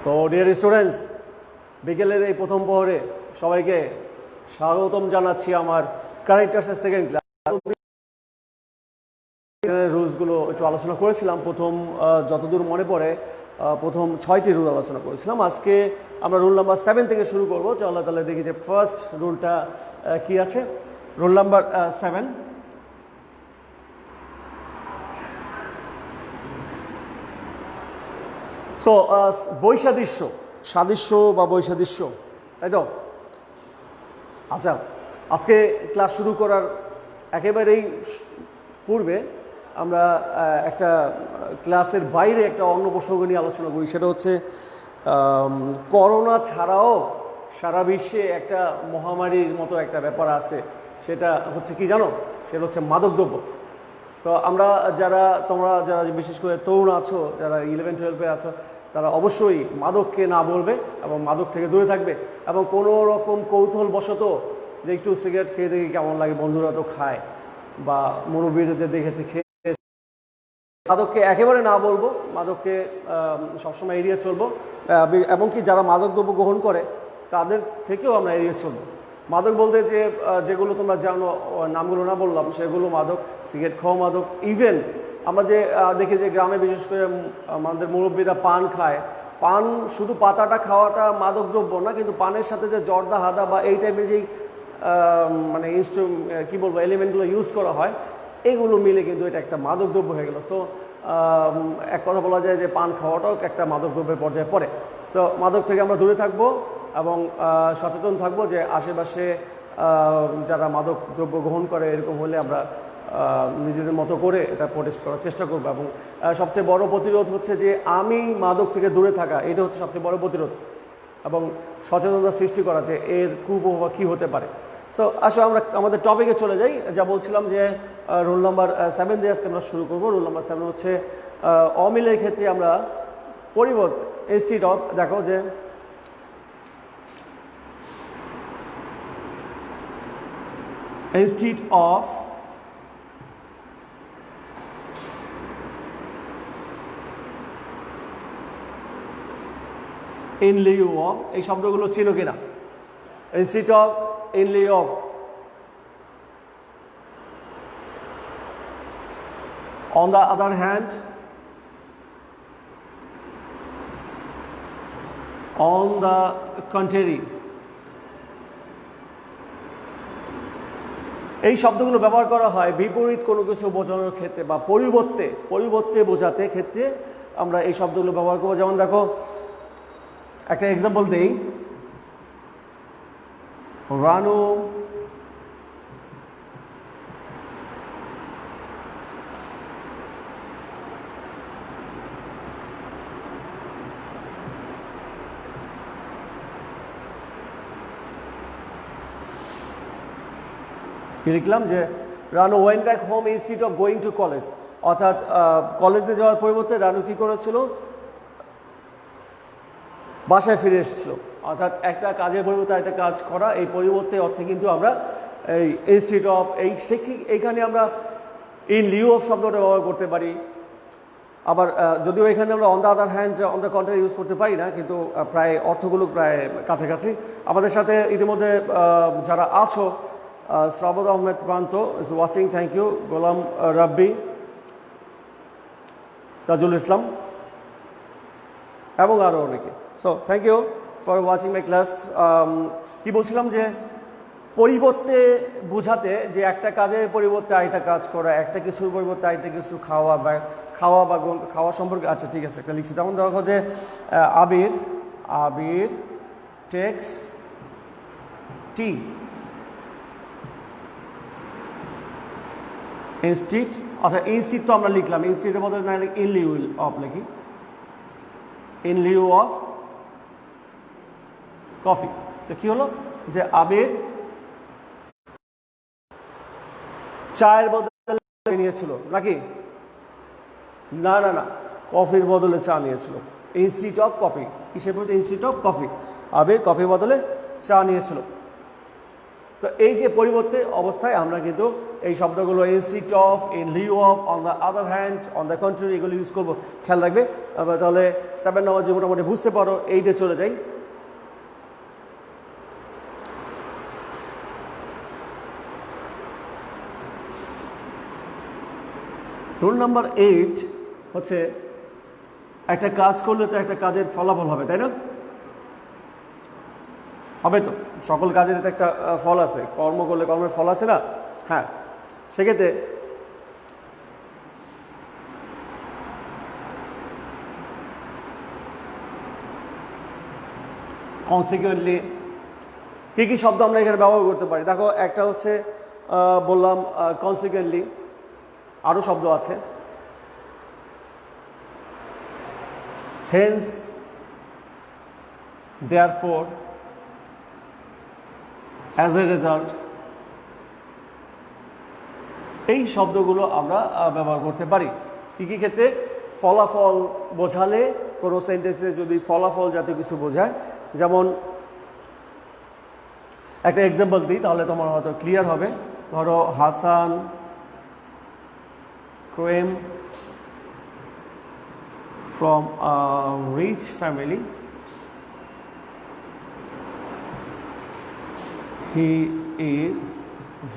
So dear students, বিকেলের এই প্রথম প্রহরে সবাইকে স্বাগতম জানাচ্ছি আমার কারেক্টার্সের সেকেন্ড ক্লাস। রুলসগুলো একটু আলোচনা করেছিলাম। প্রথম যতদূর মনে পড়ে প্রথম 6টি রুল আলোচনা করেছিলাম। আজকে আমরা রুল নাম্বার 7 থেকে শুরু করব। চলো তাহলে দেখি যে ফার্স্ট রুলটা কি আছে। রুল নাম্বার 7, সো বৈসাদৃশ্য, সাদৃশ্য বা বৈসাদৃশ্য, তাই তো? আচ্ছা, আজকে ক্লাস শুরু করার একেবারেই পূর্বে আমরা একটা ক্লাসের বাইরে একটা অন্য প্রসঙ্গ নিয়ে আলোচনা করি। সেটা হচ্ছে করোনা ছাড়াও সারা বিশ্বে একটা মহামারীর মতো একটা ব্যাপার আছে। সেটা হচ্ছে কি জানো? সেটা হচ্ছে মাদকদ্রব্য। সো আমরা তোমরা যারা বিশেষ করে তরুণ আছো, যারা 11-12-এ আছো, তারা অবশ্যই মাদককে না বলবে এবং মাদক থেকে দূরে থাকবে। এবং কোনো রকম কৌতূহলবশত যে একটু সিগারেট খেয়ে দেখি কেমন লাগে, বন্ধুরা তো খায় বা মুরব্বীদের দেখেছি খেয়ে, মাদককে একেবারে না বলবো, মাদককে সবসময় এড়িয়ে চলবো। এমনকি যারা মাদকদ্রব্য গ্রহণ করে তাদের থেকেও আমরা এড়িয়ে চলবো। মাদক বলতে যেগুলো তোমরা জানো, নামগুলো না বললাম, সেগুলো মাদক, সিগারেট খাওয়া মাদক। ইভেন আমরা যে দেখি যে গ্রামে বিশেষ করে আমাদের মুরব্বীরা পান খায়, পান শুধু পাতাটা খাওয়াটা মাদকদ্রব্য না, কিন্তু পানের সাথে যে জর্দা হাদা বা এই টাইপের যেই মানে কী বলবো এলিমেন্টগুলো ইউজ করা হয়, এগুলো মিলে কিন্তু এটা একটা মাদকদ্রব্য হয়ে গেল। সো এক কথা বলা যায় যে পান খাওয়াটাও একটা মাদকদ্রব্যের পর্যায়ে পড়ে। সো মাদক থেকে আমরা দূরে থাকবো এবং সচেতন থাকবো যে আশেপাশে যারা মাদক দ্রব্য গ্রহণ করে এরকম হলে আমরা নিজেদের মতো করে এটা প্রোটেস্ট করার চেষ্টা করবো। এবং সবচেয়ে বড় প্রতিরোধ হচ্ছে যে আমি মাদক থেকে দূরে থাকা, এটা হচ্ছে সবচেয়ে বড় প্রতিরোধ এবং সচেতনতা সৃষ্টি করা যে এর কুপ্রভাব কী হতে পারে। সো আসলে আমরা আমাদের টপিকে চলে যাই। যা বলছিলাম যে রুল নাম্বার 7 দিয়ে আজকে আমরা শুরু করবো। রুল নাম্বার 7 হচ্ছে অমিলের ক্ষেত্রে আমরা পরিবর্তে ইনস্টিড অফ, দেখো যে instead of in lieu of, এই শব্দগুলো ছিল কিনা? instead of, in lieu of, on the other hand, on the contrary, এই শব্দগুলো ব্যবহার করা হয় বিপরীত কোনো কিছু বোঝানোর ক্ষেত্রে বা পরিবর্তে বোঝাতে ক্ষেত্রে আমরা এই শব্দগুলো ব্যবহার করবো। যেমন দেখো একটা এক্সাম্পল দেই, রানু লিখলাম যে Ranu went back whom instead of going to college, অর্থাৎ কলেজে যাওয়ার পরিবর্তে রানু কী করেছিল? বাসায় ফিরে এসেছিল। অর্থাৎ একটা কাজের পরিবর্তে একটা কাজ করা, এই পরিবর্তে অর্থে কিন্তু আমরা এই ইনস্টিড অফ, এইখানে আমরা ইন লিউ অফ শব্দটা ব্যবহার করতে পারি। আবার যদিও এখানে আমরা on the other hand, on the contrary use করতে পারি না, কিন্তু প্রায় অর্থগুলো প্রায় কাছাকাছি। আমাদের সাথে ইতিমধ্যে যারা আছো, Shrabon Ahmed Pranto is watching, thank you. Golam Rabbi, Tajul Islam এবং আরও অনেকে। So thank you for watching my class. কি বলছিলাম যে পরিবর্তে বোঝাতে, যে একটা কাজের পরিবর্তে আরেকটা কাজ করা, একটা কিছুর পরিবর্তে আরেকটা কিছু খাওয়া বা খাওয়া সম্পর্কে। আচ্ছা ঠিক আছে, একটা লিখছি। তেমন দেখো যে আবির টেক্স টি ইনস্টিড, অর্থাৎ ইনস্টিড তো আমরা লিখলাম, ইনস্টিডের বদলে না ইন লিউ অফ লিখি, ইন লিউ অফ কফি। তো কি হলো যে আবির চায়ের বদলে নিয়েছিল নাকি? না, কফির বদলে চা নিয়েছিল। ইনস্টিড অফ কফি, কিসের বদলে? Instead of coffee. আবির কফির বদলে চা নিয়েছিল। সো এই যে পরিবর্তে অবস্থায় আমরা কিন্তু এই শব্দগুলো instead of, in Liu of, on the other hand, on the country, এগুলো ইউজ করবো। খেয়াল রাখবে। তাহলে 7 নম্বর যে মোটামুটি বুঝতে পারো, 8-এ চলে যাই। রুল নাম্বার 8 হচ্ছে একটা কাজ করলে তো একটা কাজের ফলাফল হবে, তাই না? হবে তো, সকল কাজের তো একটা ফল আছে, কর্ম করলে কর্মের ফল আছে না? হ্যাঁ, সেক্ষেত্রে কনসিকুয়েন্টলি কী কী শব্দ আমরা এখানে ব্যবহার করতে পারি? দেখো, একটা হচ্ছে বললাম কনসিকুয়েন্টলি, আরও শব্দ আছে। Hence, therefore, as a result, এই শব্দগুলো আমরা ব্যবহার করতে পারি। কী কী ক্ষেত্রে? ফলাফল বোঝালে, কোনো সেন্টেন্সে যদি ফলাফল জাতীয় কিছু বোঝায়। যেমন একটা এক্সাম্পল দিই, তাহলে তোমার হয়তো ক্লিয়ার হবে। ধরো, Hasan came from a rich family. He is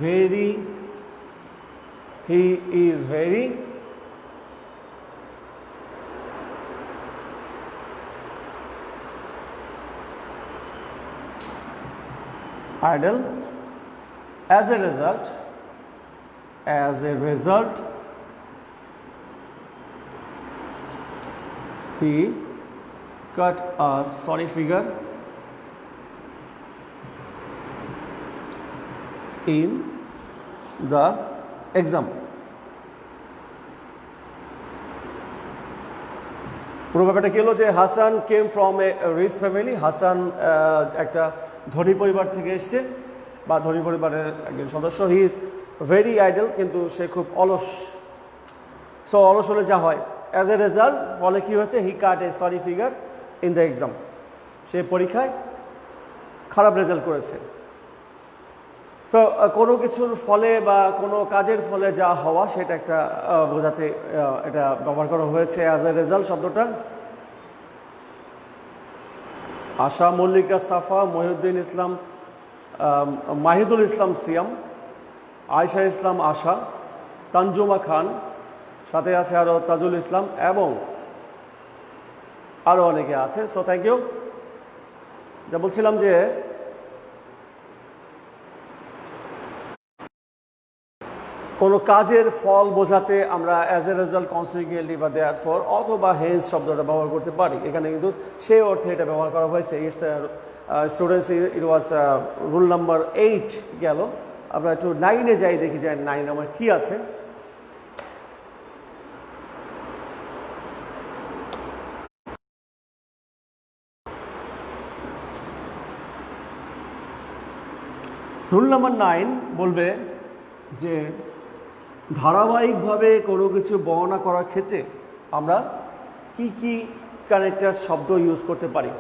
very idle. As a result, he cut a sorry figure in the exam. পুরো ব্যাপারটা কি হলো যে Hasan came from a rich family. Hasan একটা ধনী পরিবার থেকে এসছে, বা ধনী পরিবারের একজন সদস্য। হি ইজ ভেরি আইডল, কিন্তু সে খুব অলস। সো অলস হলে যা হয়, অ্যাজ এ রেজাল্ট, ফলে কি হয়েছে? He cut a sorry figure in the exam. সে পরীক্ষায় খারাপ রেজাল্ট করেছে। সো কোনো কিছুর ফলে বা কোনো কাজের ফলে যা হওয়া, সেটা একটা বোঝাতে এটা ব্যবহার করা হয়েছে অ্যাজ এ রেজাল্ট শব্দটা। আশা, মল্লিকা, সাফা, মহিউদ্দিন ইসলাম, মাহিদুল ইসলাম সিয়াম, আয়শা ইসলাম আশা, তানজুমা খান, সাথে আছে আরও তাজুল ইসলাম, এবং আরও অনেকে আছে। So thank you. যা বলছিলাম যে কোনো কাজের ফল বোঝাতে আমরা অ্যাজ এ রেজাল্ট, কনসিকুয়েন্টলি বা দেয়ারফর অথবা হেন্স শব্দটা ব্যবহার করতে পারি। এখানে কিন্তু সেই অর্থে এটা ব্যবহার করা হয়েছে। স্টুডেন্টস, ইট ওয়াজ রুল নাম্বার 8 গেল। আমরা একটু 9-এ যাই, দেখি যে 9 আমার কী আছে। রুল নাম্বার 9 বলবে যে ধারাবাহিকভাবে কোনো কিছু বর্ণনা করার ক্ষেত্রে আমরা কি কি কানেক্টর শব্দ ইউজ করতে পারি।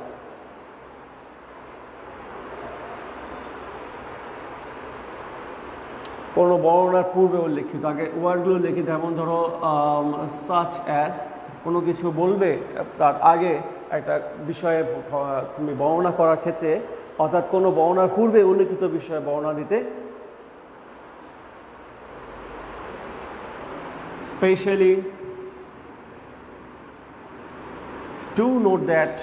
কোনো বর্ণনার পূর্বে উল্লেখিত, আগে ওয়ার্ডগুলো লিখি। যেমন ধরো, সাচ অ্যাজ, কোনো কিছু বলবে তার আগে একটা বিষয়ে তুমি বর্ণনা করার ক্ষেত্রে, অর্থাৎ কোনো বর্ণনার পূর্বে উল্লেখিত বিষয়ে বর্ণনা দিতে। Especially to note that,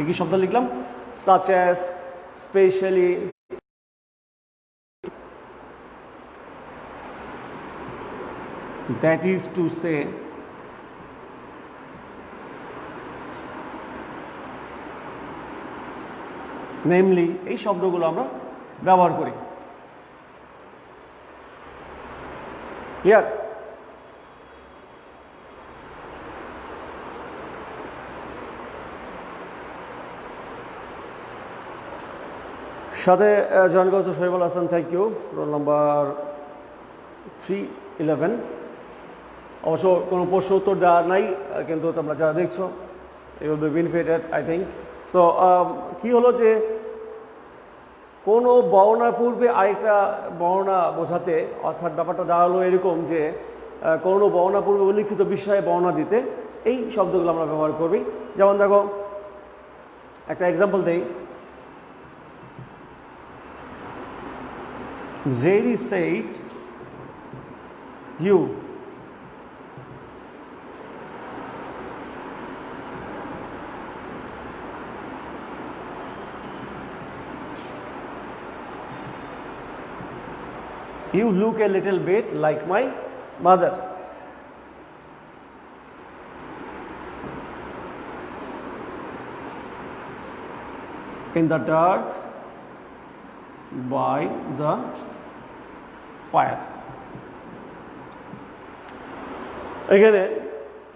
কি শব্দ লিখলাম? such as, specially, that is to say, namely, এই শব্দগুলো আমরা ব্যবহার করি। ক্লিয়ার? সাথে জয়েন করেছে Sahibul Hasan, thank you. Roll number 311। অবশ্য কোনো প্রশ্ন উত্তর দেওয়ার নাই, কিন্তু তোমরা যারা দেখছো, you will be benefited, I think. So কী হলো যে কোনো বর্ণার পূর্বে আরেকটা বর্ণা বোঝাতে, অর্থাৎ ব্যাপারটা দাঁড়ালো এরকম যে কোনো বর্ণা পূর্বে উল্লিখিত বিষয়ে বর্ণা দিতে এই শব্দগুলো আমরা ব্যবহার করবি। যেমন দেখো একটা এক্সাম্পল দেই, Jerry said you look a little bit like my mother. In the dark by the fire. এখানে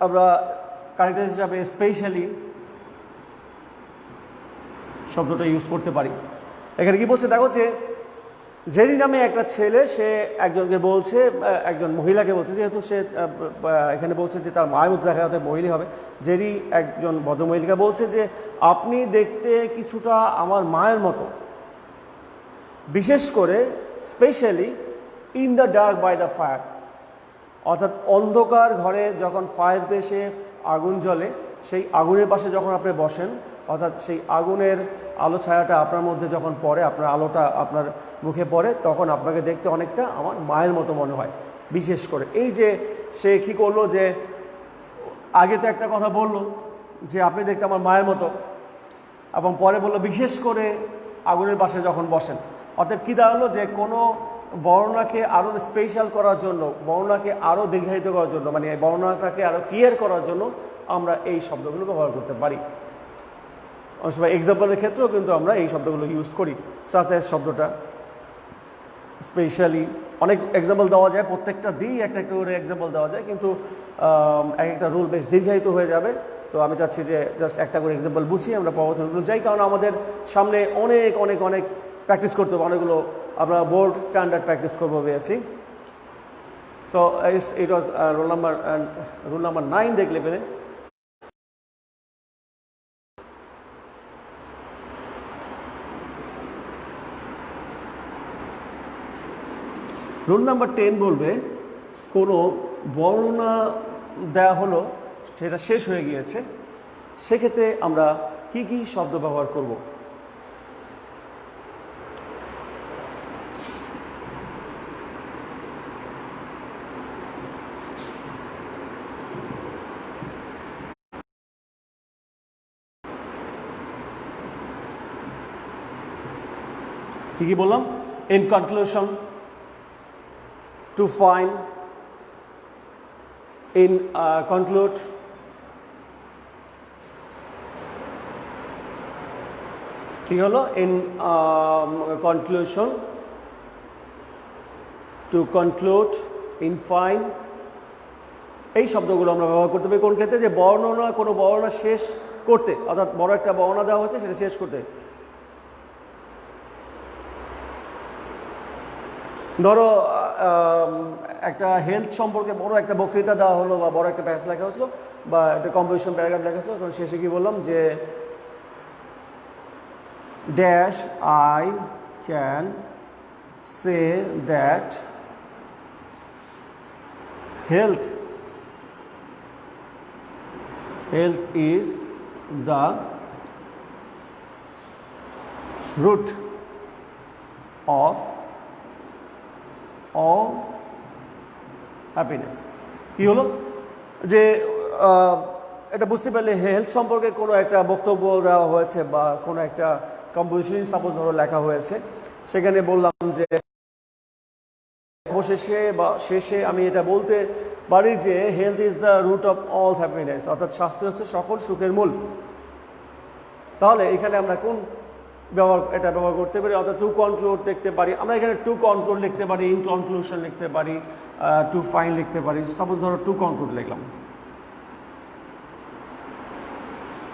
আমরা কারেক্টার হিসাবে স্পেশালি শব্দটা ইউজ করতে পারি। এখানে কি বলছে দেখো, যে জেরি নামে একটা ছেলে সে একজনকে বলছে, একজন মহিলাকে বলছে, যেহেতু সে এখানে বলছে যে তার মায়ের মতো দেখা যাতে মহিলা হবে, জেরি একজন ভদ্রমহিলাকে বলছে যে আপনি দেখতে কিছুটা আমার মায়ের মতো, বিশেষ করে specially in the dark by the fire, অর্থাৎ অন্ধকার ঘরে যখন ফায়ার পেশে আগুন জ্বলে সেই আগুনের পাশে যখন আপনি বসেন, অর্থাৎ সেই আগুনের আলো ছায়াটা আপনার মধ্যে যখন পড়ে, আপনার আলোটা আপনার মুখে পড়ে, তখন আপনাকে দেখতে অনেকটা আমার মায়ের মতো মনে হয়। বিশেষ করে এই যে সে কী করলো, যে আগে তো একটা কথা বললো যে আপনি দেখতে আমার মায়ের মতো, এবং পরে বললো বিশেষ করে আগুনের পাশে যখন বসেন। অর্থাৎ কী দাঁড়ালো, যে কোনো বর্ণনাকে আরও স্পেশাল করার জন্য, বর্ণনাকে আরও দীর্ঘায়িত করার জন্য, মানে বর্ণনাটাকে আরও ক্লিয়ার করার জন্য আমরা এই শব্দগুলো ব্যবহার করতে পারি। অনেক সময় এক্সাম্পলের ক্ষেত্রেও কিন্তু আমরা এই শব্দগুলো ইউজ করি। সাচ অ্যাজ শব্দটা স্পেশালি অনেক এক্সাম্পল দেওয়া যায়, প্রত্যেকটা দিয়েই একটা একটা করে এক্সাম্পল দেওয়া যায়, কিন্তু এক একটা রুল বেশ দীর্ঘায়িত হয়ে যাবে। তো আমি চাচ্ছি যে জাস্ট একটা করে এক্সাম্পল বুঝিয়ে আমরা পরবর্তী যাই, কারণ আমাদের সামনে অনেক অনেক অনেক প্র্যাকটিস করতে হবে, অনেকগুলো আমরা বোর্ড স্ট্যান্ডার্ড প্র্যাকটিস করবো obviously. So it was rule number 9 দেখলে পেলে। রুল নাম্বার 10 বলবে কোনো বর্ণনা দেওয়া হলো, সেটা শেষ হয়ে গিয়েছে, সেক্ষেত্রে আমরা কি কি শব্দ ব্যবহার করব। কি কি বললাম? In conclusion, to find, in conclude, কি হলো? in conclusion, to conclude, in fine, এই শব্দগুলো আমরা ব্যবহার করতে পারি কোন ক্ষেত্রে? যে বর্ণনা, কোনো বর্ণনা শেষ করতে, অর্থাৎ বড় একটা বর্ণনা দেওয়া হচ্ছে সেটা শেষ করতে। ধরো একটা হেলথ সম্পর্কে বড় একটা বক্তৃতা দেওয়া হলো, বা বড় একটা প্যাসেজ লেখা হয়েছিল, বা একটা কম্পোজিশন প্যারাগ্রাফ লেখা হয়েছিল, তখন শেষে কি বললাম যে dash I can say that health is the root of all happiness। কি হলো? যে এটা বুঝতে পারলে হেলথ সম্পর্কে কোনো একটা বক্তব্য দেওয়া হয়েছে, বা কোনো একটা কম্পোজিশন সাপোজ ধরো লেখা হয়েছে, সেখানে বললাম যে অবশেষে বা শেষে আমি এটা বলতে পারি যে health is the root of all happiness, অর্থাৎ স্বাস্থ্য হচ্ছে সকল সুখের মূল। তাহলে এখানে আমরা কোন এটা ব্যবহার করতে পারি? অর্থাৎ টু কনক্লুড লিখতে পারি আমরা, এখানে টু কনক্লুড লিখতে পারি, ইন কনক্লুশন লিখতে পারি, টু ফাইন লিখতে পারি। সাপোজ ধরো টু কনক্লুড লিখলাম,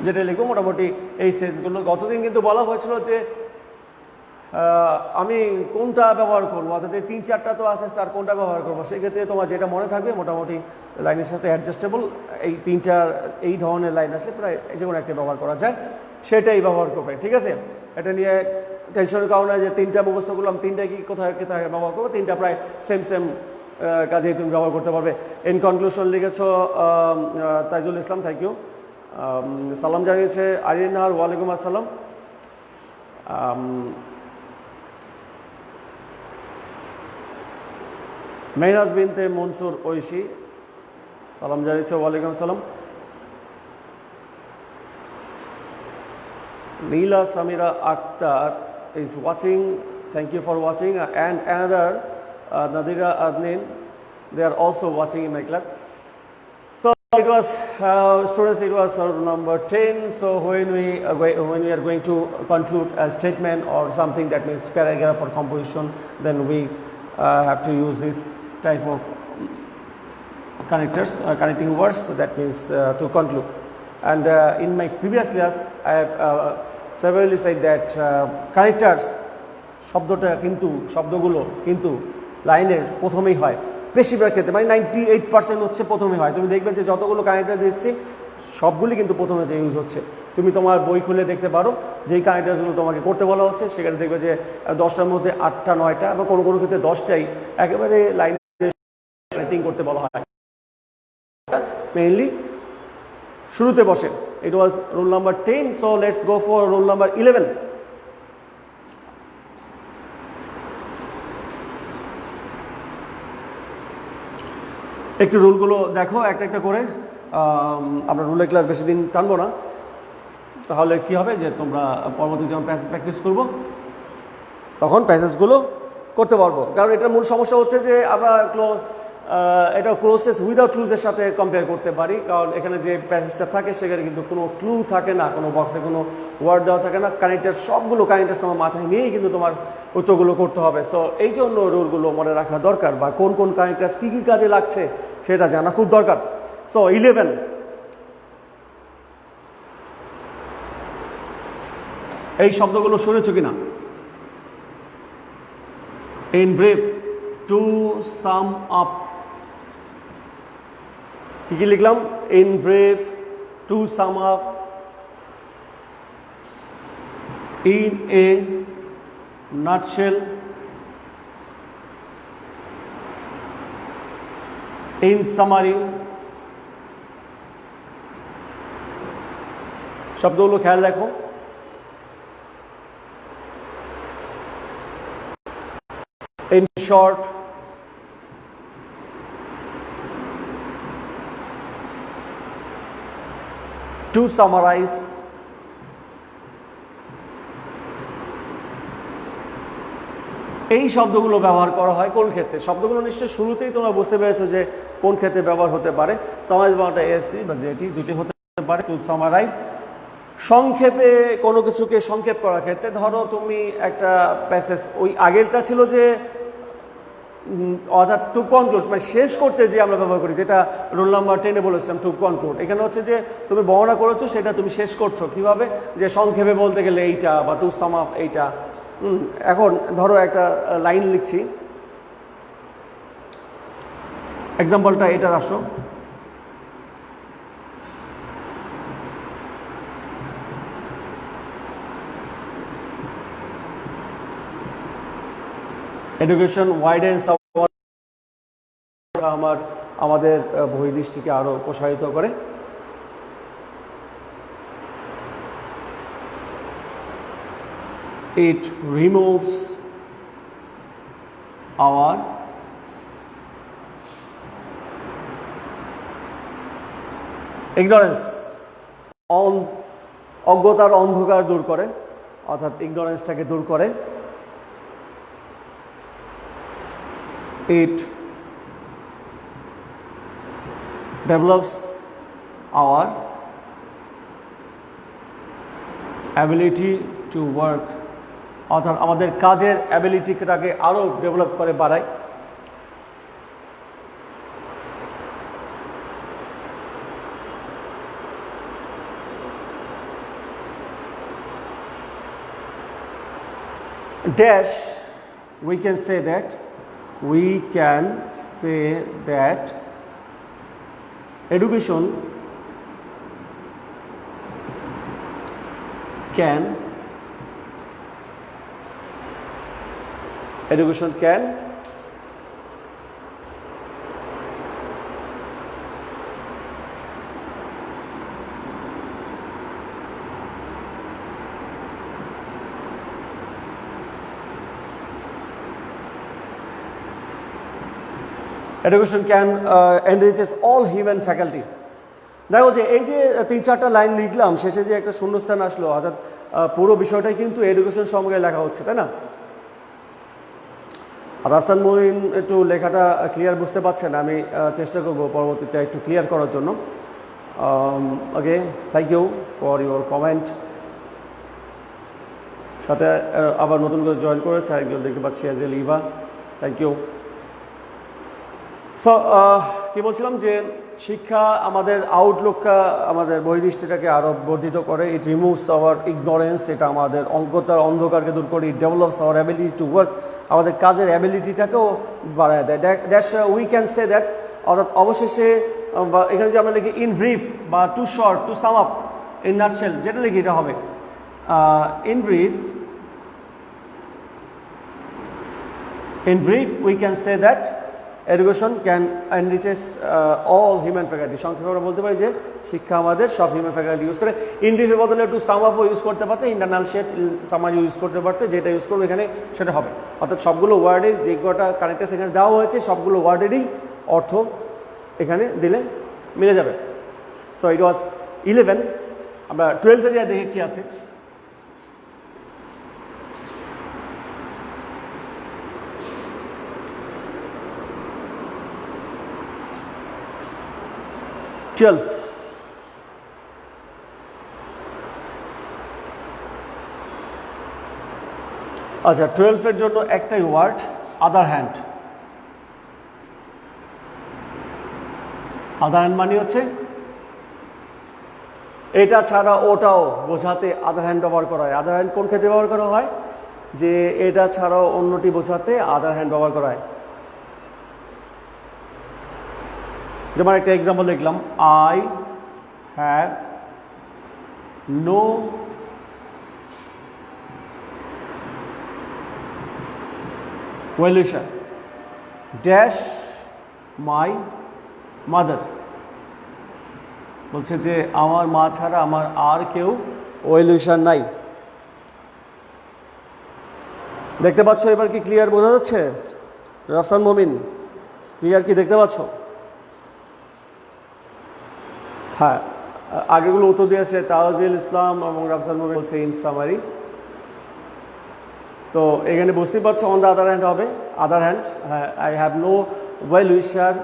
যেটা লিখবো মোটামুটি এই সেন্সগুলো। গতদিন কিন্তু বলা হয়েছিল যে আমি কোনটা ব্যবহার করবো, অর্থাৎ এই 3-4টা তো আছে, স্যার কোনটা ব্যবহার করবো। সেক্ষেত্রে তোমার যেটা মনে থাকবে মোটামুটি লাইনের সাথে অ্যাডজাস্টেবল, এই 3টা এই ধরনের লাইন আসলে প্রায় যে কোনো একটা ব্যবহার করা যায়। সেটাই ব্যবহার করবে, ঠিক আছে? এটা নিয়ে টেনশনের কারণে যে তিনটা মুখস্থ করলাম, তিনটা কি কোথায় কোথায় ব্যবহার করবো, তিনটা প্রায় সেম সেম কাজেই তুমি ব্যবহার করতে পারবে। ইন কনক্লুশন লিখেছ তাইজুল ইসলাম, থ্যাংক ইউ। সালাম জানিয়েছে আরিয়ান নাহার, ওয়ালাইকুম আসসালাম। মেহনাজ বিনতে মনসুর ঐশী, সালাম জানিয়েছে, ওয়ালাইকুম আসসালাম। Neela Samira Akhtar is watching, thank you for watching, and another Nadira Adnin, they are also watching in my class. So it was students, it was number 10. So when we are going to conclude a statement or something, that means paragraph or composition, then we have to use this type of connectors, connecting words, so that means to conclude. And in my previous class I have severally said that connectors শব্দগুলো কিন্তু লাইনের প্রথমেই হয় বেশিরভাগ ক্ষেত্রে, মানে 98% হচ্ছে প্রথমেই হয়। তুমি দেখবে যে যতগুলো কানেক্টর দিচ্ছি সবগুলি কিন্তু প্রথমে যে ইউজ হচ্ছে। তুমি তোমার বই খুলে দেখতে পারো যেই কানেক্টার্সগুলো তোমাকে করতে বলা হচ্ছে, সেখানে দেখবে যে 10টার মধ্যে 8টা 9টা এবং কোনো কোনো ক্ষেত্রে 10টাই একেবারে লাইন কানেক্টিং করতে বলা হয়, মেইনলি শুরুতে বসে। It was rule number 10, so let's go for rule number 11. একটু রুলগুলো দেখো একটা একটা করে, আমরা রুলের ক্লাস বেশি দিন টানবো না, তাহলে কি হবে যে তোমরা পরবর্তী যখন প্যাসেজ প্র্যাকটিস করবো তখন প্যাসেজগুলো করতে পারবো। কারণ এটার মূল সমস্যা হচ্ছে যে আমরা এটা ক্লোজনেস উইদাউট ক্লুজের সাথে কম্পেয়ার করতে পারি, কারণ এখানে যে প্যাসেজটা থাকে সেখানে কিন্তু কোনো ক্লু থাকে না, কোনো বক্সে কোনো ওয়ার্ড দেওয়া থাকে না। কানেক্টার সবগুলো কানেক্টার্স তোমার মাথায় নিয়েই কিন্তু তোমার উত্তরগুলো করতে হবে। সো এই জন্য রুলগুলো মনে রাখা দরকার, বা কোন কোন কানেক্টার্স কী কী কাজে লাগছে সেটা জানা খুব দরকার। সো 11, এই শব্দগুলো শুনেছো কিনা? In brief, to sum up, কি লিখলাম? In brief, to sum up, in a nutshell, in summary. শব্দগুলো খেয়াল রাখো। In short, to summarize, এই শব্দগুলো ব্যবহার করা হয় কোন ক্ষেত্রে? শব্দগুলো নিশ্চয়ই শুরুতেই তোমরা বুঝতে পেরেছো যে কোন ক্ষেত্রে ব্যবহার হতে পারে। সামারাইজ বাংলাটা এসসি বা যেটি দুটি হতে পারে। টু সামারাইজ, সংক্ষেপে কোনো কিছুকে সংক্ষেপ করার ক্ষেত্রে। ধরো তুমি একটা প্যাসেজ, ওই আগেরটা ছিল যে অর্থাৎ টু কনক্লুড, মানে শেষ করতে যে আমরা ব্যবহার করি, যেটা রোল নাম্বার 10-এ বলেছিলাম টু কনক্লুড। এখানে হচ্ছে যে তুমি বর্ণনা করেছো, সেটা তুমি শেষ করছো কিভাবে? যে সংক্ষেপে বলতে গেলে এইটা, বা টু সাম আপ এইটা। এখন ধরো একটা লাইন লিখছি, এক্সাম্পলটা এটা আসো। এডুকেশন ওয়াইডেন্স আমাদের বহির্দৃষ্টিকে আরো প্রসারিত করে। It removes our ignorance, অজ্ঞতার অন্ধকার দূর করে, অর্থাৎ ইগনোরেন্সটাকে দূর করে। It develops our ability to work, অর্থাৎ আমাদের কাজের অ্যাবিলিটিটাকে আরও ডেভেলপ করে, বাড়ায়। Dash, we can say that education can, education can enriches all human faculty. দেখো যে এই যে 3-4টা লাইন লিখলাম, শেষে যে একটা শূন্যস্থান আসলো, অর্থাৎ পুরো বিষয়টাই কিন্তু এডুকেশন সম্পর্কে লেখা হচ্ছে, তাই না? আর রাফসান মঈন একটু লেখাটা ক্লিয়ার বুঝতে পারছেন, আমি চেষ্টা করব পরবর্তীতে একটু ক্লিয়ার করার জন্য। Okay, thank you for your comment. সাথে আবার নতুন করে জয়েন করেছে একজন, দেখতে পাচ্ছি Angel Eva, thank you. So কী বলছিলাম যে শিক্ষা আমাদের আউটলুকটা, আমাদের বহির্দৃষ্টিটাকে আরও বর্ধিত করে। ইট রিমুভস আওয়ার ইগনোরেন্স, এটা আমাদের অন্ধকারকে দূর করে। It develops our ability to work, আমাদের কাজের অ্যাবিলিটিটাকেও বাড়ায় দেয়। That's we can say that, অর্থাৎ অবশেষে বা এখানে যে আমরা লিখি ইন ব্রিফ বা to short, to sum up, in nutshell, যেটা লিখি এটা হবে in brief we can say that education can enriches all human faculty. সংক্ষেপে আমরা বলতে পারি যে শিক্ষা আমাদের সব হিউম্যান ফ্যাকাল্টি ইউজ করে। ইন ব্রিফের বদলে টু সাম আপও ইউজ করতে পারতে, ইন্টারনাল শেড সামারি ইউজ করতে পারতে, যেটা ইউজ করবে এখানে সেটা হবে। অর্থাৎ সবগুলো ওয়ার্ডের যে কটা কানেক্টার্স এখানে দেওয়া হয়েছে, সবগুলো ওয়ার্ডেরই অর্থ এখানে দিলে মিলে যাবে। সো ইট ওয়াজ 11। আমরা 12-এ যা দেখে কী আছে। আচ্ছা, 12-এর জন্য একটাই word, other hand. Other hand মানে হচ্ছে এটা ছাড়া ওটাও বোঝাতে আদার হ্যান্ড ব্যবহার করা হয়। আদার হ্যান্ড কোন ক্ষেত্রে ব্যবহার করা হয়? যে এটা ছাড়াও অন্যটি বোঝাতে আদার হ্যান্ড ব্যবহার করা হয়। যেমন একটা এক্সাম্পল লিখলাম, I have no well উইশার dash my mother. বলছে যে আমার মা ছাড়া আমার আর কেউ ওয়েল উইশার নাই। দেখতে পাচ্ছ এবার কি ক্লিয়ার বোঝা যাচ্ছে? রাফসান মমিন, ক্লিয়ার কি দেখতে পাচ্ছ? হ্যাঁ, আগেগুলো উত্তর দিয়েছে তাওয়াজিল ইসলাম এবং রাফসান মমিন বলছে ইন সামারি। তো এখানে বুঝতেই পারছো অন দ্য আদার হ্যান্ড হবে আদার হ্যান্ড। হ্যাঁ, I have no well wisher,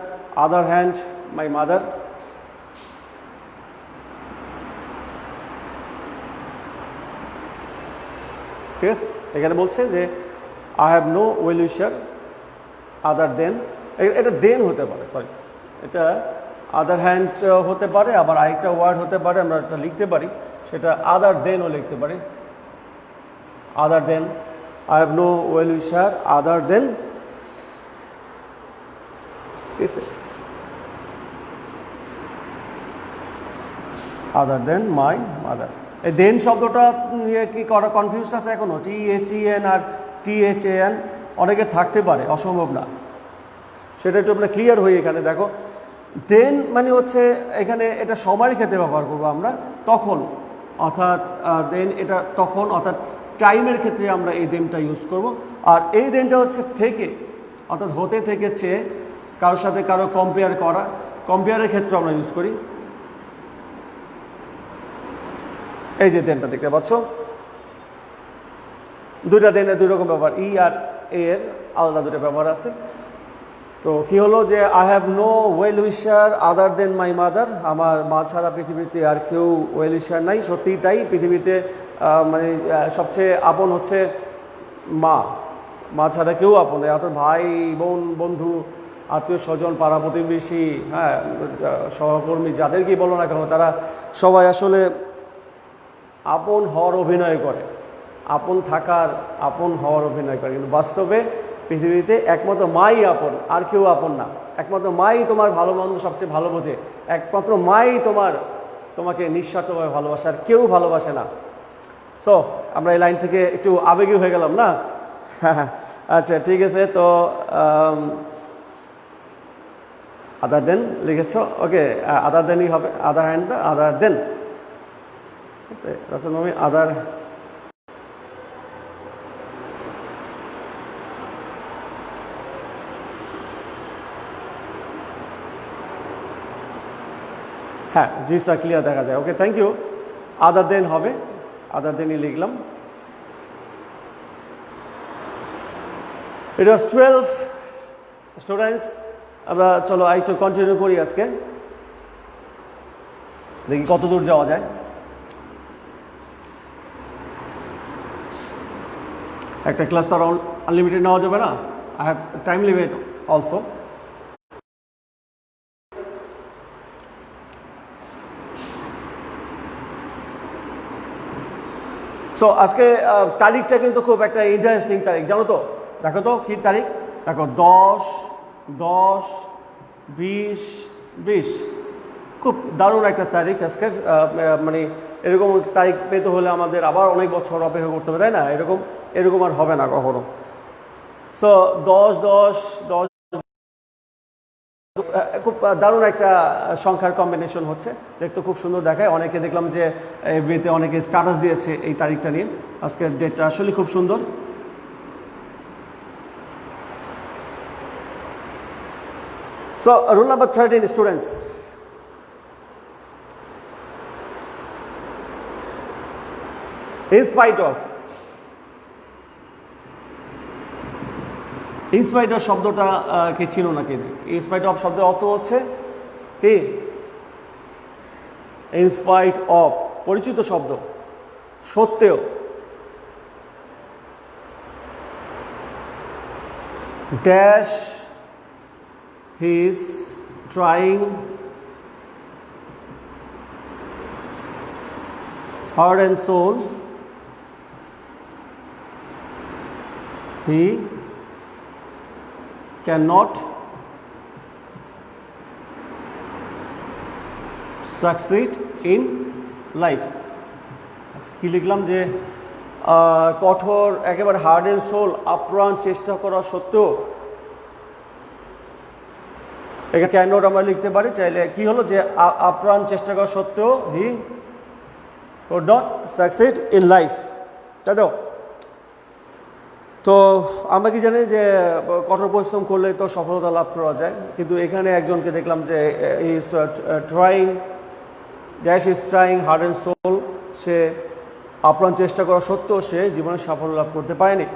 other hand my mother. ঠিক আছে, এখানে বলছে যে I have no well wisher other than, এটা দেন হতে পারে, সরি, এটা আদার হ্যান্ড হতে পারে, আবার আরেকটা ওয়ার্ড হতে পারে, আমরা একটা লিখতে পারি, সেটা আদার দেনও লিখতে পারি। Other than, I have no well wisher other than, ঠিক আছে, আদার দেন মাই মাদার। এই দেন শব্দটা নিয়ে কি করা কনফিউজ আছে এখনো? THEN আর THAN অনেকে থাকতে পারে, অসম্ভব না, সেটা একটু আমরা ক্লিয়ার হই। এখানে দেখো দেন মানে হচ্ছে এখানে এটা সময়ের ক্ষেত্রে ব্যবহার করবো আমরা, তখন, অর্থাৎ দেন এটা তখন, অর্থাৎ টাইমের ক্ষেত্রে আমরা এই দেনটা ইউজ করব। আর এই দেনটা হচ্ছে থেকে, অর্থাৎ হতে থেকে চেয়ে কারোর সাথে কারো কম্পেয়ার করা, কম্পেয়ারের ক্ষেত্রে আমরা ইউজ করি। এই যে দেনটা দেখতে পাচ্ছ, দুইটা দেনের দুই রকম ব্যবহার, ই আর এর আলাদা দুটো ব্যবহার আছে। তো কি হলো যে I have no well wisher other than my mother, আমার মা ছাড়া পৃথিবীতে আর কেউ ওয়েল উইশার নাই। সত্যিই তাই, পৃথিবীতে মানে সবচেয়ে আপন হচ্ছে মা, মা ছাড়া কেউ আপন নেই। অর্থাৎ ভাই বোন বন্ধু আত্মীয় স্বজন পাড়া প্রতিবেশী, হ্যাঁ, সহকর্মী, যাদেরকেই বলো না কেন, তারা সবাই আসলে আপন হওয়ার অভিনয় করে, আপন থাকার, আপন হওয়ার অভিনয় করে, কিন্তু বাস্তবে পৃথিবীতে একমাত্র মাই আপন, আর কেউ আপন না। একমাত্র মাই তোমার ভালো মন্দ সবচেয়ে ভালো বোঝে, একমাত্র মাই তোমাকে নিঃস্বার্থভাবে ভালোবাসে, আর কেউ ভালোবাসে না। সো আমরা এই লাইন থেকে একটু আবেগী হয়ে গেলাম না? আচ্ছা ঠিক আছে। তো আদার দেন লিখেছ, ওকে, আদার দেনই হবে, আদার হ্যান্ড, আদার দেন, ঠিক আছে রাসেল মামি, আদার। হ্যাঁ জি স্যার, ক্লিয়ার দেখা যায়, ওকে থ্যাংক ইউ। আদার দেন হবে, আদার দেনই লিখলাম। ইট ওয়াজ 12 স্টুডেন্টস। আমরা চলো একটু কন্টিনিউ করি আজকে, দেখি কত দূর যাওয়া যায়। একটা ক্লাস তো আনলিমিটেড নেওয়া যাবে না, I have time limit also. So আজকে তারিখটা কিন্তু খুব একটা ইন্টারেস্টিং তারিখ, জানো তো? দেখো তো কি তারিখ, দেখো 10/10/20/20, খুব দারুণ একটা তারিখ আজকের। মানে এরকম তারিখ পেতে হলে আমাদের আবার অনেক বছর অপেক্ষা করতে হবে, তাই না? এরকম আর হবে না কখনো। সো 10/10/10 খুব দারুণ একটা সংখ্যার কম্বিনেশন হচ্ছে, দেখতে খুব সুন্দর দেখায়। অনেকে দেখলাম যে এভরিতে অনেকে স্ট্যাটাস দিয়েছে এই তারিখটা নিয়ে। আজকের ডেটটা আসলে খুব সুন্দর। So rule number 13 students, in spite of. In spite of শব্দটা কে ছিল নাকি? ইনস্পাইট অফ শব্দের অর্থ হচ্ছে কি? ইনস্পাইট অফ পরিচিত শব্দ, সত্ত্বেও। Dash his trying heart and soul, he cannot succeed in life। আচ্ছা কি লিখলাম যে কঠোর একেবারে হার্ড অ্যান্ড সোল আপ্রাণ চেষ্টা করা সত্ত্বেও, এখানে ক্যানট আমরা লিখতে পারি চাইলে। কি হলো যে আপ্রাণ চেষ্টা করা সত্ত্বেও হি could not succeed in life, তাই তো? তো আমরা কি জানি যে কঠোর পরিশ্রম করলে তো সফলতা লাভ করা যায়, কিন্তু এখানে একজনকে দেখলাম যে is trying, dash is trying heart and soul, সে আপ্রাণ চেষ্টা করা সত্ত্বেও সে জীবনে সাফল্য লাভ করতে পারেনি।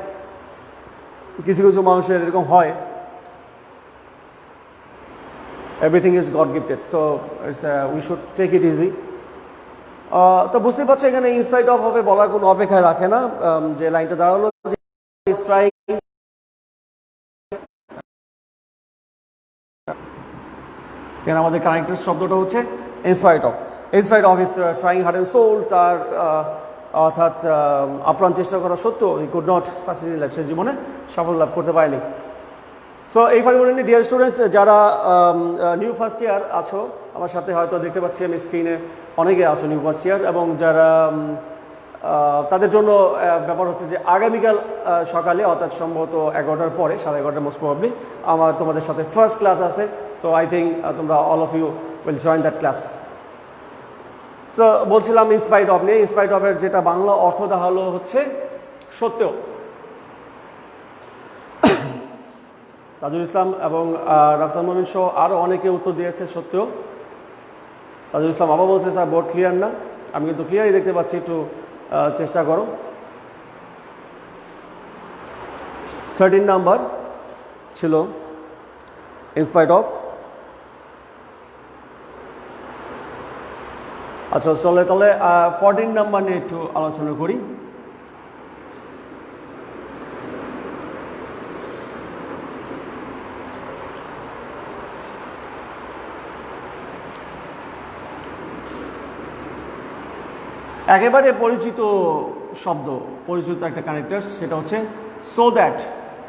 কিছু কিছু মানুষের এরকম হয়, everything is God gifted, so we should take it easy. তো বুঝতে পারছো এখানে ইনস্পাইট অফ হবে বলার কোনো অপেক্ষায় রাখে না। যে লাইনটা দাঁড়ালো strike, কেন আমাদের কানেক্টেড শব্দটা হচ্ছে in spite of. In spite of is trying heart and soul, তার অর্থাৎ আপ্রাণ চেষ্টা করা সত্ত্বেও he could not succeed in life, সে জীবনে সাফল্য লাভ করতে পারেনি। সো এই 5 মিনিট ডিয়ার স্টুডেন্টস, যারা নিউ ফার্স্ট ইয়ার আছো আমার সাথে, হয়তো দেখতে পাচ্ছি আমি স্ক্রিনে অনেকে আছো নিউ ফার্স্ট ইয়ার, এবং যারা তাদের জন্য ব্যাপার হচ্ছে যে আগামীকাল সকালে, অর্থাৎ সম্ভবত 11টার পরে, 11:30 মোস্ট প্রবাবলি আমার তোমাদের সাথে ফার্স্ট ক্লাস আছে। সো আই থিঙ্ক তোমরা all of you will join that class. So বলছিলাম ইনস্পাইট অফ নিয়ে। ইনস্পাইট অফের যেটা বাংলা অর্থটা হলো হচ্ছে সত্ত্বেও। তাজুল ইসলাম এবং রাফসান মমিন সহ আরও অনেকে উত্তর দিয়েছে সত্ত্বেও। তাজুল ইসলাম আবার বলছে স্যার বোর্ড ক্লিয়ার না, আমি কিন্তু ক্লিয়ারই দেখতে পাচ্ছি, একটু চেষ্টা করো। 13 নাম্বার ছিল ইনস্পাইট অফ। আচ্ছা চলে তাহলে 14 নাম্বার নিয়ে একটু আলোচনা করি। একেবারে পরিচিত শব্দ, পরিচিত একটা কানেক্টর, সেটা হচ্ছে সো দ্যাট।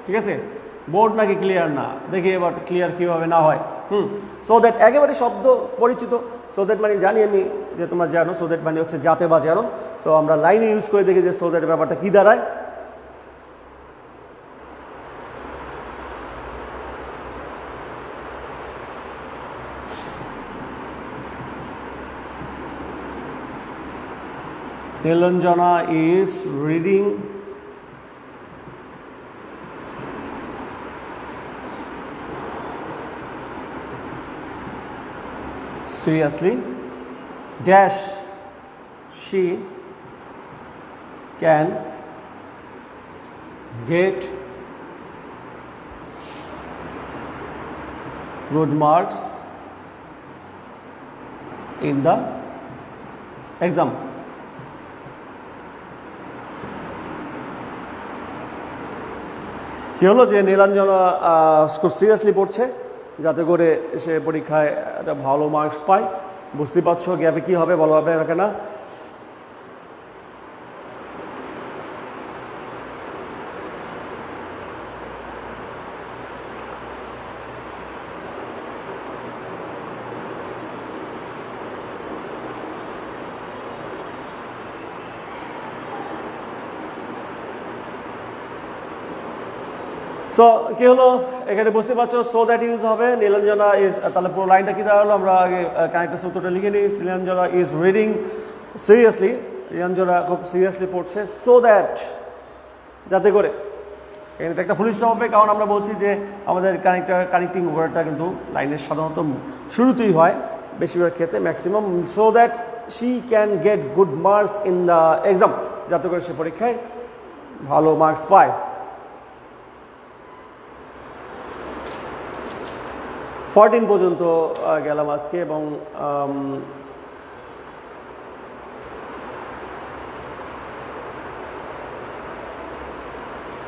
ঠিক আছে, বোর্ড নাকি ক্লিয়ার না, দেখি এবার ক্লিয়ার কীভাবে না হয়। সো দ্যাট একেবারে শব্দ পরিচিত। সো দ্যাট মানে জানি আমি যে তোমরা জানো, সো দ্যাট মানে হচ্ছে যাতে বা যেন। সো আমরা লাইনে ইউজ করে দেখি যে সো দ্যাট ব্যাপারটা কী দাঁড়ায়। Nilanjana is reading seriously dash she can get good marks in the exam. কি হলো যে নীলাঞ্জনা খুব সিরিয়াসলি পড়ছে যাতে করে সে পরীক্ষায় একটা ভালো মার্কস পায়। বুঝতে পারছো গ্যাপে কী হবে, বলো হবে না? সো কি হলো এখানে বুঝতে পারছো, সো দ্যাট ইউজ হবে। নীলাঞ্জনা ইজ, তাহলে পুরো লাইনটা কী দাঁড়ালো, আমরা আগে কানেক্টের সূত্রটা লিখে নিই। Nilanjana is reading seriously, Nilanjana খুব সিরিয়াসলি পড়ছে, সো দ্যাট যাতে করে। এখানে একটা ফুল স্টপ হবে, কারণ আমরা বলছি যে আমাদের কানেক্টিং ওয়ার্ডটা কিন্তু লাইনের সাধারণত শুরুতেই হয় বেশিরভাগ ক্ষেত্রে, maximum. So that she can get good marks in the exam, যাতে করে সে পরীক্ষায় ভালো মার্কস পায়। 14 পর্যন্ত গেলাম আজকে, এবং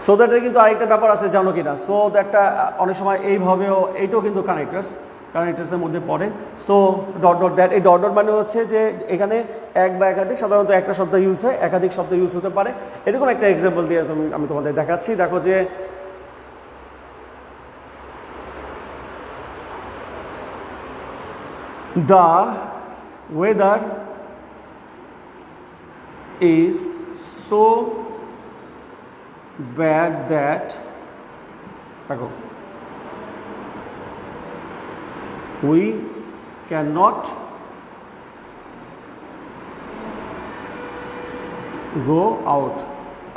সো দ্যাটের কিন্তু আরেকটা ব্যাপার আছে, জানো কি না? সো দ্যাটটা অনেক সময় এইভাবেও, এইটাও কিন্তু কানেক্টার্সের মধ্যে পড়ে। সো ডট ডট দ্যাট, এই ডট ডট মানে হচ্ছে যে এখানে এক বা একাধিক, সাধারণত একটা শব্দ ইউজ হয়, একাধিক শব্দ ইউজ হতে পারে। এরকম একটা এক্সাম্পল দিয়ে আমি তোমাদের দেখাচ্ছি। দেখো যে the weather is so bad that we cannot go out.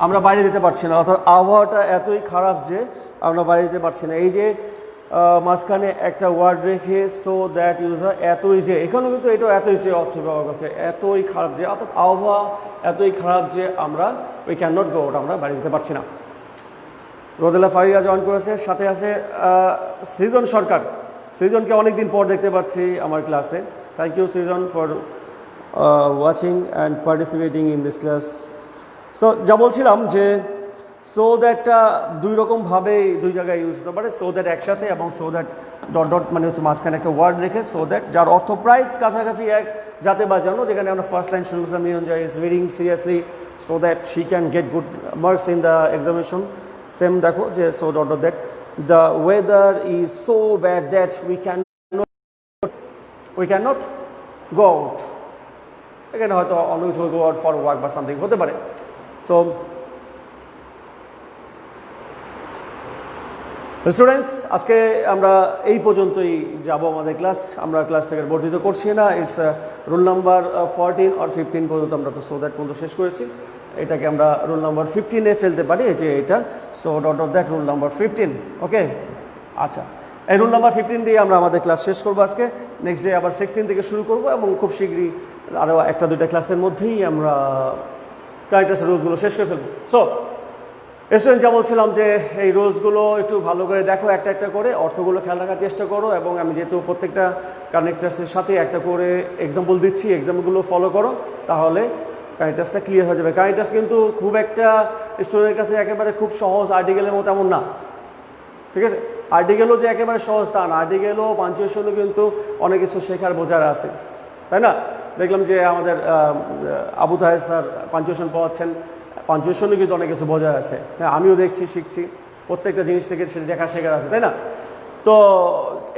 আমরা বাইরে যেতে পারছি না, অর্থাৎ আবহাওয়াটা এতই খারাপ যে আমরা বাইরে যেতে পারছি না। এই যে মাঝখানে একটা ওয়ার্ড রেখে সো দ্যাট ইউজার, এতই যে, এখানেও কিন্তু এটাও এতই যে অর্থ ব্যবহার করছে, এতই খারাপ যে, অর্থাৎ আবহাওয়া এতই খারাপ যে আমরা we can not go out, আমরা বাইরে যেতে পারছি না। রোদেলা ফারিয়া জয়েন করেছে, সাথে আছে সৃজন সরকার। সৃজনকে অনেকদিন পর দেখতে পাচ্ছি আমার ক্লাসে। Thank you Srijan for watching and participating in this class. So যা বলছিলাম যে সো দ্যাটটা দুই রকমভাবে দুই জায়গায় ইউজ হতে পারে। সো দ্যাট একসাথে, এবং সো দ্যাট ডট ডট মানে হচ্ছে মাঝখানে একটা ওয়ার্ড রেখে সো দ্যাট, যার অর্থ প্রায় কাছাকাছি এক, যাতে বা জানো। যেখানে আমরা ফার্স্ট লাইন শুরু করছিলাম, Nilanjana is reading seriously so that she can get good marks in the examination. Same দেখো যে so dot dot that the weather is so bad that we can not go out. এখানে হয়তো অন্য কিছু go out for work বা something হতে পারে। So students, আজকে আমরা এই পর্যন্তই যাব আমাদের ক্লাস। আমরা ক্লাসটাকে বর্ধিত করছি না। ইটস রুল নাম্বার 14 আর 15 পর্যন্ত আমরা তো সো দ্যাট পর্যন্ত শেষ করেছি। এটাকে আমরা রুল নাম্বার 15-এ ফেলতে পারি, যে এটা so dot dot that rule number 15। ওকে, আচ্ছা, এই রুল নাম্বার 15 দিয়ে আমরা আমাদের ক্লাস শেষ করবো আজকে। নেক্সট ডে আবার 16 থেকে শুরু করবো, এবং খুব শীঘ্রই আরও একটা দুইটা ক্লাসের মধ্যেই আমরা কারেক্টার্সের রুলসগুলো শেষ করে ফেলবো। সো স্টুডেন্ট, যা বলছিলাম যে এই রুলসগুলো একটু ভালো করে দেখো, একটা একটা করে অর্থগুলো খেয়াল রাখার চেষ্টা করো, এবং আমি যেহেতু প্রত্যেকটা কানেক্টার্সের সাথে একটা করে এক্সাম্পল দিচ্ছি, এক্সাম্পলগুলো ফলো করো, তাহলে কানেক্টার্সটা ক্লিয়ার হয়ে যাবে। কানেক্টার্স কিন্তু খুব একটা স্টুডেন্টের কাছে একেবারে খুব সহজ আর্টিকেলের মতো এমন না, ঠিক আছে? আর্টিকেলও যে একেবারে সহজ তা না, আর্টিকেলও পাঞ্চুয়েশনও কিন্তু অনেক কিছু শেখার বোঝার আছে, তাই না? দেখলাম যে আমাদের আবু তাহের স্যার পাঞ্চুয়েশন পড়াচ্ছেন, পাঞ্চুয়েশনও কিন্তু অনেক কিছু বোঝার আছে। হ্যাঁ, আমিও দেখছি, শিখছি, প্রত্যেকটা জিনিস থেকে সেটা দেখা শেখার আছে, তাই না? তো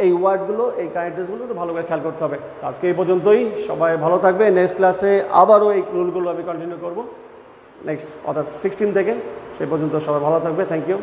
এই ওয়ার্ডগুলো, এই কারেক্টার্সগুলো তো ভালো করে খেয়াল করতে হবে। আজকে এই পর্যন্তই, সবাই ভালো থাকবে। নেক্সট ক্লাসে আবারও এই রুলগুলো আমি কন্টিনিউ করব নেক্সট অর্থাৎ 16 থেকে। সেই পর্যন্ত সবাই ভালো থাকবে। Thank you.